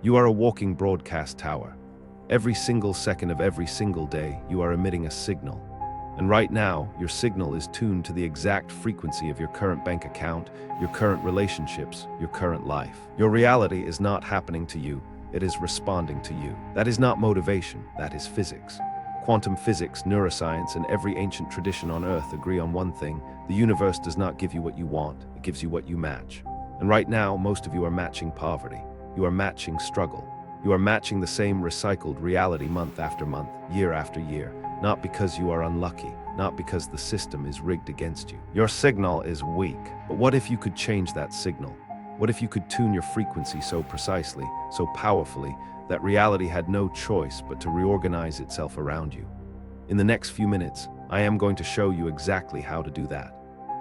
You are a walking broadcast tower. Every single second of every single day, you are emitting a signal. And right now, your signal is tuned to the exact frequency of your current bank account, your current relationships, your current life. Your reality is not happening to you, it is responding to you. That is not motivation, that is physics. Quantum physics, neuroscience, and every ancient tradition on Earth agree on one thing: the universe does not give you what you want, it gives you what you match. And right now, most of you are matching poverty. You are matching struggle. You are matching the same recycled reality month after month, year after year, not because you are unlucky, not because the system is rigged against you. Your signal is weak, but what if you could change that signal? What if you could tune your frequency so precisely, so powerfully, that reality had no choice but to reorganize itself around you? In the next few minutes, I am going to show you exactly how to do that.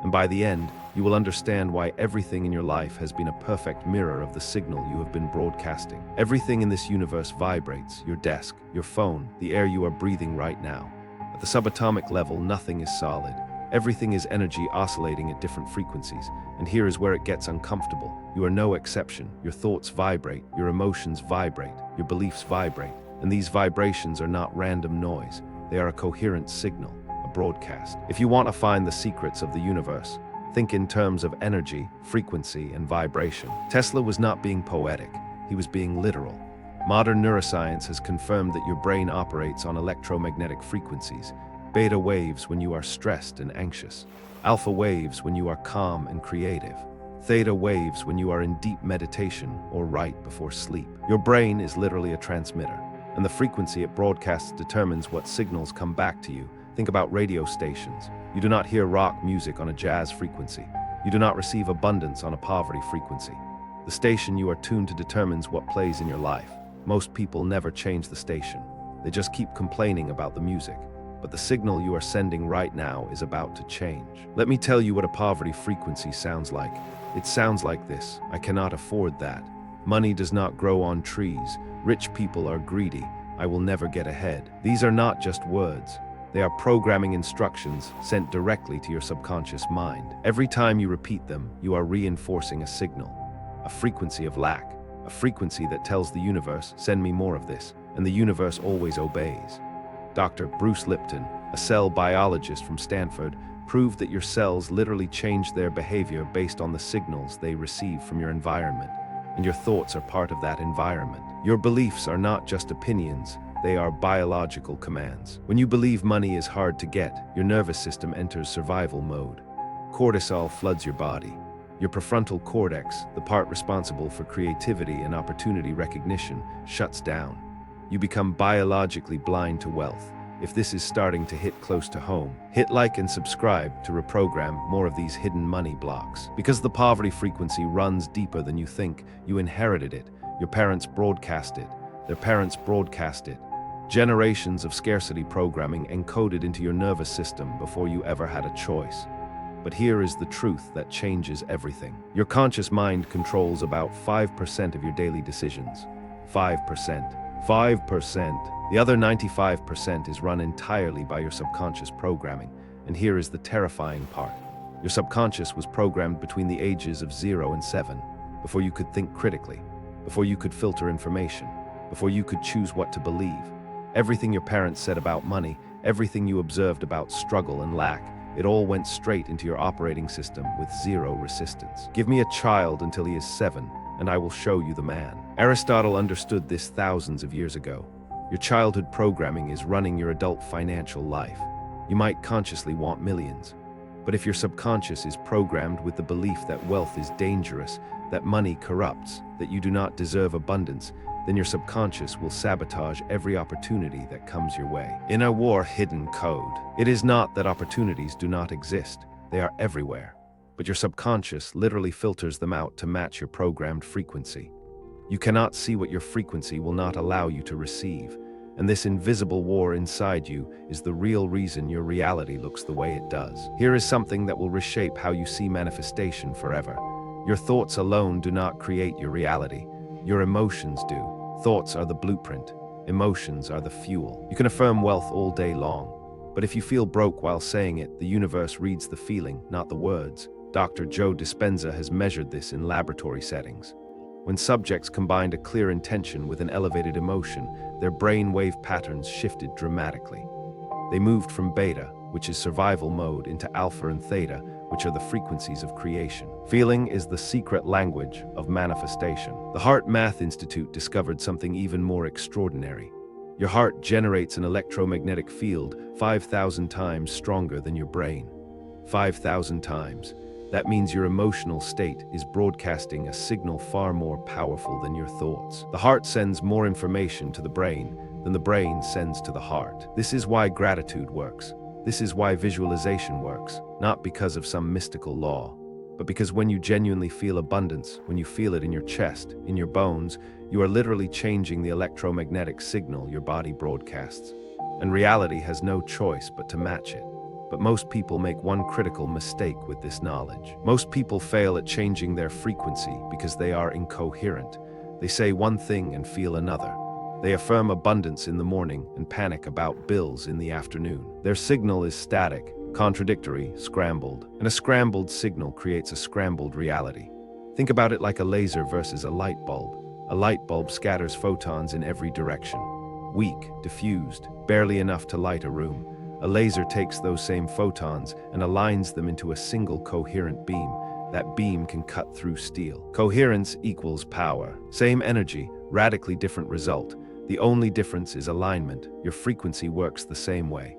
And by the end, you will understand why everything in your life has been a perfect mirror of the signal you have been broadcasting. Everything in this universe vibrates: your desk, your phone, the air you are breathing right now. At the subatomic level, nothing is solid. Everything is energy oscillating at different frequencies. And here is where it gets uncomfortable. You are no exception. Your thoughts vibrate, your emotions vibrate, your beliefs vibrate. And these vibrations are not random noise. They are a coherent signal, a broadcast. If you want to find the secrets of the universe, think in terms of energy, frequency, and vibration. Tesla was not being poetic, he was being literal. Modern neuroscience has confirmed that your brain operates on electromagnetic frequencies: beta waves when you are stressed and anxious, alpha waves when you are calm and creative, theta waves when you are in deep meditation or right before sleep. Your brain is literally a transmitter, and the frequency it broadcasts determines what signals come back to you. Think about radio stations. You do not hear rock music on a jazz frequency. You do not receive abundance on a poverty frequency. The station you are tuned to determines what plays in your life. Most people never change the station. They just keep complaining about the music. But the signal you are sending right now is about to change. Let me tell you what a poverty frequency sounds like. It sounds like this: I cannot afford that. Money does not grow on trees. Rich people are greedy. I will never get ahead. These are not just words. They are programming instructions sent directly to your subconscious mind. Every time you repeat them, you are reinforcing a signal, a frequency of lack, a frequency that tells the universe, send me more of this, and the universe always obeys. Dr. Bruce Lipton, a cell biologist from Stanford, proved that your cells literally change their behavior based on the signals they receive from your environment, and your thoughts are part of that environment. Your beliefs are not just opinions, they are biological commands. When you believe money is hard to get, your nervous system enters survival mode. Cortisol floods your body. Your prefrontal cortex, the part responsible for creativity and opportunity recognition, shuts down. You become biologically blind to wealth. If this is starting to hit close to home, hit like and subscribe to reprogram more of these hidden money blocks. Because the poverty frequency runs deeper than you think. You inherited it. Your parents broadcast it. Their parents broadcast it. Generations of scarcity programming encoded into your nervous system before you ever had a choice. But here is the truth that changes everything. Your conscious mind controls about 5% of your daily decisions. 5%. 5%. The other 95% is run entirely by your subconscious programming. And here is the terrifying part. Your subconscious was programmed between the ages of 0 and 7, before you could think critically, before you could filter information, before you could choose what to believe. Everything your parents said about money, everything you observed about struggle and lack, it all went straight into your operating system with zero resistance. Give me a child until he is 7, and I will show you the man. Aristotle understood this thousands of years ago. Your childhood programming is running your adult financial life. You might consciously want millions, but if your subconscious is programmed with the belief that wealth is dangerous, that money corrupts, that you do not deserve abundance, then your subconscious will sabotage every opportunity that comes your way. In a war, hidden code. It is not that opportunities do not exist. They are everywhere. But your subconscious literally filters them out to match your programmed frequency. You cannot see what your frequency will not allow you to receive. And this invisible war inside you is the real reason your reality looks the way it does. Here is something that will reshape how you see manifestation forever. Your thoughts alone do not create your reality. Your emotions do. Thoughts are the blueprint. Emotions are the fuel. You can affirm wealth all day long, but if you feel broke while saying it, the universe reads the feeling, not the words. Dr. Joe Dispenza has measured this in laboratory settings. When subjects combined a clear intention with an elevated emotion, their brain wave patterns shifted dramatically. They moved from beta, which is survival mode, into alpha and theta, which are the frequencies of creation. Feeling is the secret language of manifestation. The Heart Math Institute discovered something even more extraordinary. Your heart generates an electromagnetic field 5,000 times stronger than your brain. 5,000 times. That means your emotional state is broadcasting a signal far more powerful than your thoughts. The heart sends more information to the brain than the brain sends to the heart. This is why gratitude works. This is why visualization works, not because of some mystical law, but because when you genuinely feel abundance, when you feel it in your chest, in your bones, you are literally changing the electromagnetic signal your body broadcasts. And reality has no choice but to match it. But most people make one critical mistake with this knowledge. Most people fail at changing their frequency because they are incoherent. They say one thing and feel another. They affirm abundance in the morning and panic about bills in the afternoon. Their signal is static, contradictory, scrambled. And a scrambled signal creates a scrambled reality. Think about it like a laser versus a light bulb. A light bulb scatters photons in every direction. Weak, diffused, barely enough to light a room. A laser takes those same photons and aligns them into a single coherent beam. That beam can cut through steel. Coherence equals power. Same energy, radically different result. The only difference is alignment. Your frequency works the same way.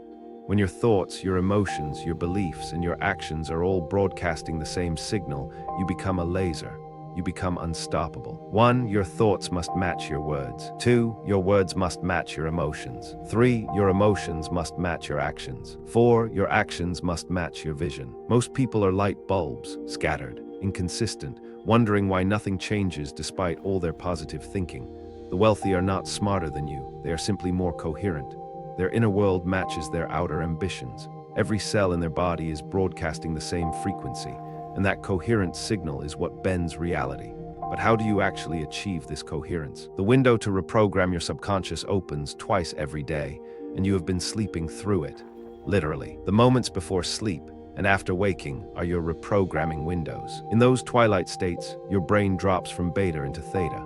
When your thoughts, your emotions, your beliefs, and your actions are all broadcasting the same signal, you become a laser. You become unstoppable. 1. Your thoughts must match your words. 2. Your words must match your emotions. 3. Your emotions must match your actions. 4. Your actions must match your vision. Most people are light bulbs, scattered, inconsistent, wondering why nothing changes despite all their positive thinking. The wealthy are not smarter than you. They are simply more coherent. Their inner world matches their outer ambitions. Every cell in their body is broadcasting the same frequency. And that coherent signal is what bends reality. But how do you actually achieve this coherence? The window to reprogram your subconscious opens twice every day, and you have been sleeping through it. Literally. The moments before sleep and after waking are your reprogramming windows. In those twilight states, your brain drops from beta into theta.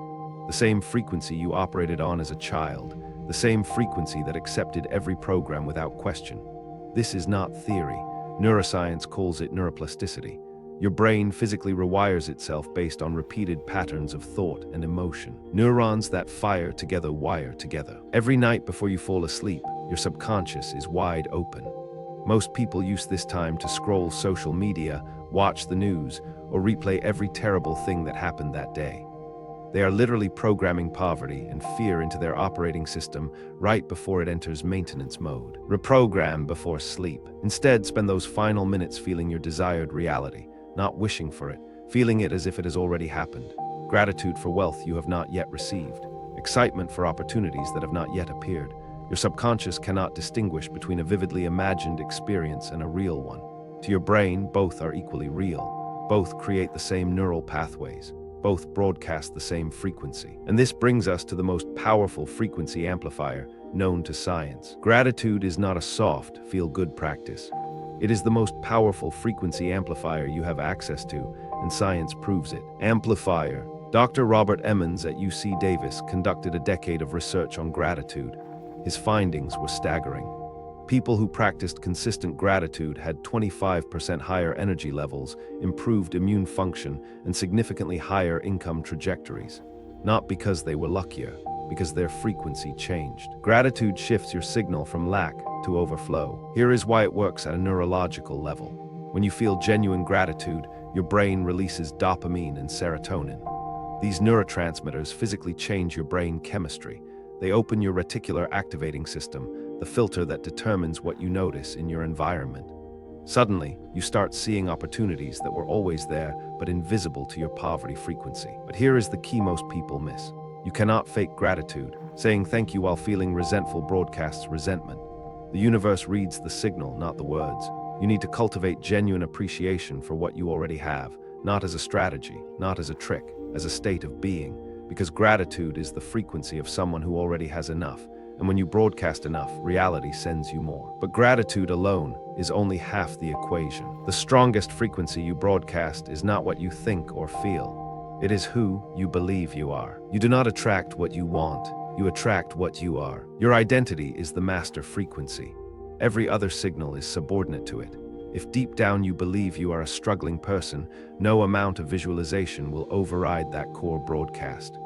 The same frequency you operated on as a child. The same frequency that accepted every program without question. This is not theory. Neuroscience calls it neuroplasticity. Your brain physically rewires itself based on repeated patterns of thought and emotion. Neurons that fire together wire together. Every night before you fall asleep, your subconscious is wide open. Most people use this time to scroll social media, watch the news, or replay every terrible thing that happened that day. They are literally programming poverty and fear into their operating system right before it enters maintenance mode. Reprogram before sleep. Instead, spend those final minutes feeling your desired reality. Not wishing for it, feeling it as if it has already happened. Gratitude for wealth you have not yet received. Excitement for opportunities that have not yet appeared. Your subconscious cannot distinguish between a vividly imagined experience and a real one. To your brain, both are equally real. Both create the same neural pathways. Both broadcast the same frequency. And this brings us to the most powerful frequency amplifier known to science. Gratitude is not a soft, feel-good practice. It is the most powerful frequency amplifier you have access to, and science proves it. Amplifier. Dr. Robert Emmons at UC Davis conducted a decade of research on gratitude. His findings were staggering. People who practiced consistent gratitude had 25% higher energy levels, improved immune function, and significantly higher income trajectories. Not because they were luckier, because their frequency changed. Gratitude shifts your signal from lack to overflow. Here is why it works at a neurological level. When you feel genuine gratitude, your brain releases dopamine and serotonin. These neurotransmitters physically change your brain chemistry. They open your reticular activating system, the filter that determines what you notice in your environment. Suddenly, you start seeing opportunities that were always there but invisible to your poverty frequency. But here is the key most people miss. You cannot fake gratitude. Saying thank you while feeling resentful broadcasts resentment. The universe reads the signal, not the words. You need to cultivate genuine appreciation for what you already have, not as a strategy, not as a trick, as a state of being. Because gratitude is the frequency of someone who already has enough. And when you broadcast enough, reality sends you more. But gratitude alone is only half the equation. The strongest frequency you broadcast is not what you think or feel. It is who you believe you are. You do not attract what you want. You attract what you are. Your identity is the master frequency. Every other signal is subordinate to it. If deep down you believe you are a struggling person, no amount of visualization will override that core broadcast.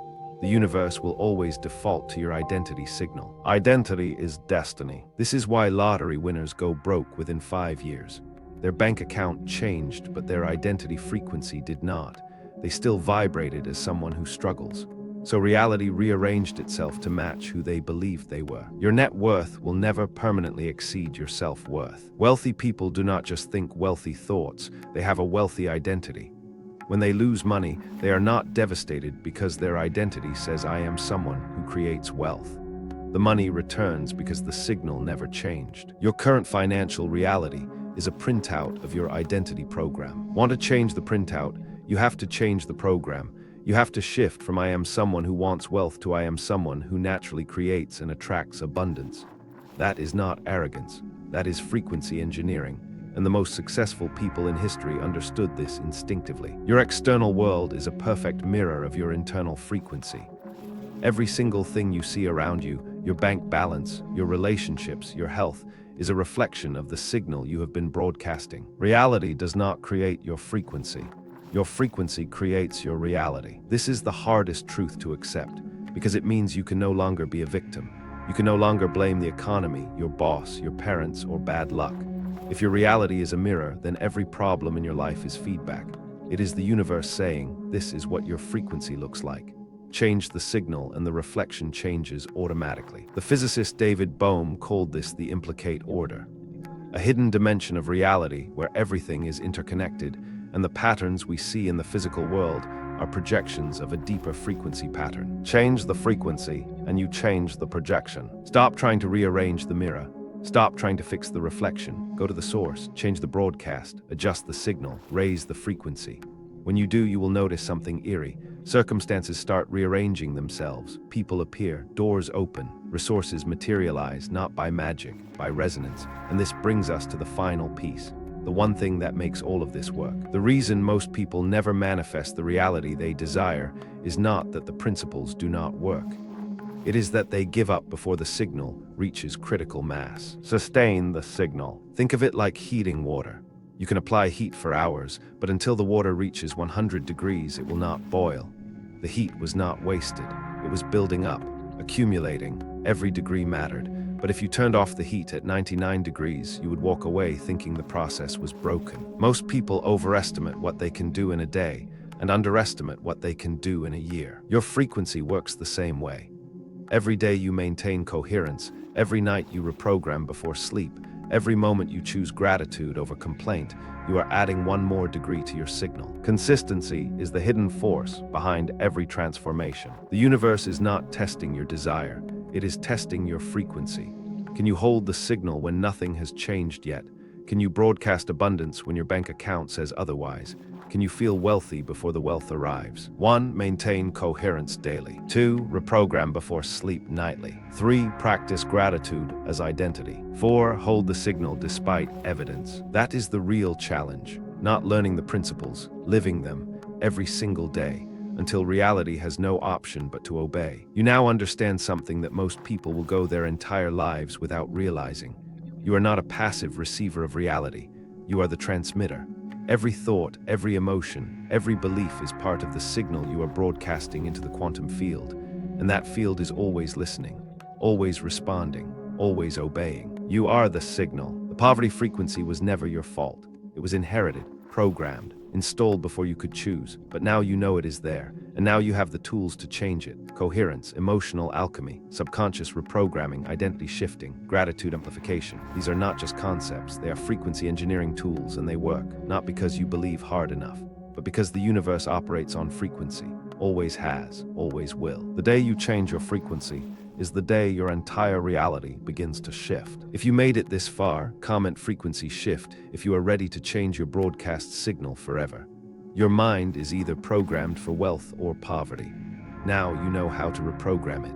The universe will always default to your identity signal. Identity is destiny. This is why lottery winners go broke within 5 years. Their bank account changed, but their identity frequency did not. They still vibrated as someone who struggles. So reality rearranged itself to match who they believed they were. Your net worth will never permanently exceed your self-worth. Wealthy people do not just think wealthy thoughts, they have a wealthy identity. When they lose money, they are not devastated because their identity says, "I am someone who creates wealth." The money returns because the signal never changed. Your current financial reality is a printout of your identity program. Want to change the printout? You have to change the program. You have to shift from "I am someone who wants wealth" to "I am someone who naturally creates and attracts abundance." That is not arrogance. That is frequency engineering. And the most successful people in history understood this instinctively. Your external world is a perfect mirror of your internal frequency. Every single thing you see around you, your bank balance, your relationships, your health, is a reflection of the signal you have been broadcasting. Reality does not create your frequency. Your frequency creates your reality. This is the hardest truth to accept, because it means you can no longer be a victim. You can no longer blame the economy, your boss, your parents, or bad luck. If your reality is a mirror, then every problem in your life is feedback. It is the universe saying, "This is what your frequency looks like." Change the signal and the reflection changes automatically. The physicist David Bohm called this the implicate order, a hidden dimension of reality where everything is interconnected, and the patterns we see in the physical world are projections of a deeper frequency pattern. Change the frequency, and you change the projection. Stop trying to rearrange the mirror. Stop trying to fix the reflection. Go to the source, change the broadcast, adjust the signal, raise the frequency. When you do, you will notice something eerie. Circumstances start rearranging themselves. People appear, doors open, resources materialize, not by magic, by resonance. And this brings us to the final piece. The one thing that makes all of this work. The reason most people never manifest the reality they desire is not that the principles do not work. It is that they give up before the signal reaches critical mass. Sustain the signal. Think of it like heating water. You can apply heat for hours, but until the water reaches 100 degrees, it will not boil. The heat was not wasted. It was building up, accumulating. Every degree mattered. But if you turned off the heat at 99 degrees, you would walk away thinking the process was broken. Most people overestimate what they can do in a day and underestimate what they can do in a year. Your frequency works the same way. Every day you maintain coherence, every night you reprogram before sleep, every moment you choose gratitude over complaint, you are adding one more degree to your signal. Consistency is the hidden force behind every transformation. The universe is not testing your desire. It is testing your frequency. Can you hold the signal when nothing has changed yet? Can you broadcast abundance when your bank account says otherwise? Can you feel wealthy before the wealth arrives? 1. Maintain coherence daily. 2. Reprogram before sleep nightly. 3. Practice gratitude as identity. 4. Hold the signal despite evidence. That is the real challenge. Not learning the principles, living them every single day, until reality has no option but to obey. You now understand something that most people will go their entire lives without realizing. You are not a passive receiver of reality. You are the transmitter. Every thought, every emotion, every belief is part of the signal you are broadcasting into the quantum field. And that field is always listening, always responding, always obeying. You are the signal. The poverty frequency was never your fault. It was inherited, programmed, installed before you could choose. But now you know it is there, and now you have the tools to change it. Coherence, emotional alchemy, subconscious reprogramming, identity shifting, gratitude amplification. These are not just concepts, they are frequency engineering tools, and they work, not because you believe hard enough, but because the universe operates on frequency, always has, always will. The day you change your frequency is the day your entire reality begins to shift. If you made it this far, comment frequency shift if you are ready to change your broadcast signal forever. Your mind is either programmed for wealth or poverty. Now you know how to reprogram it.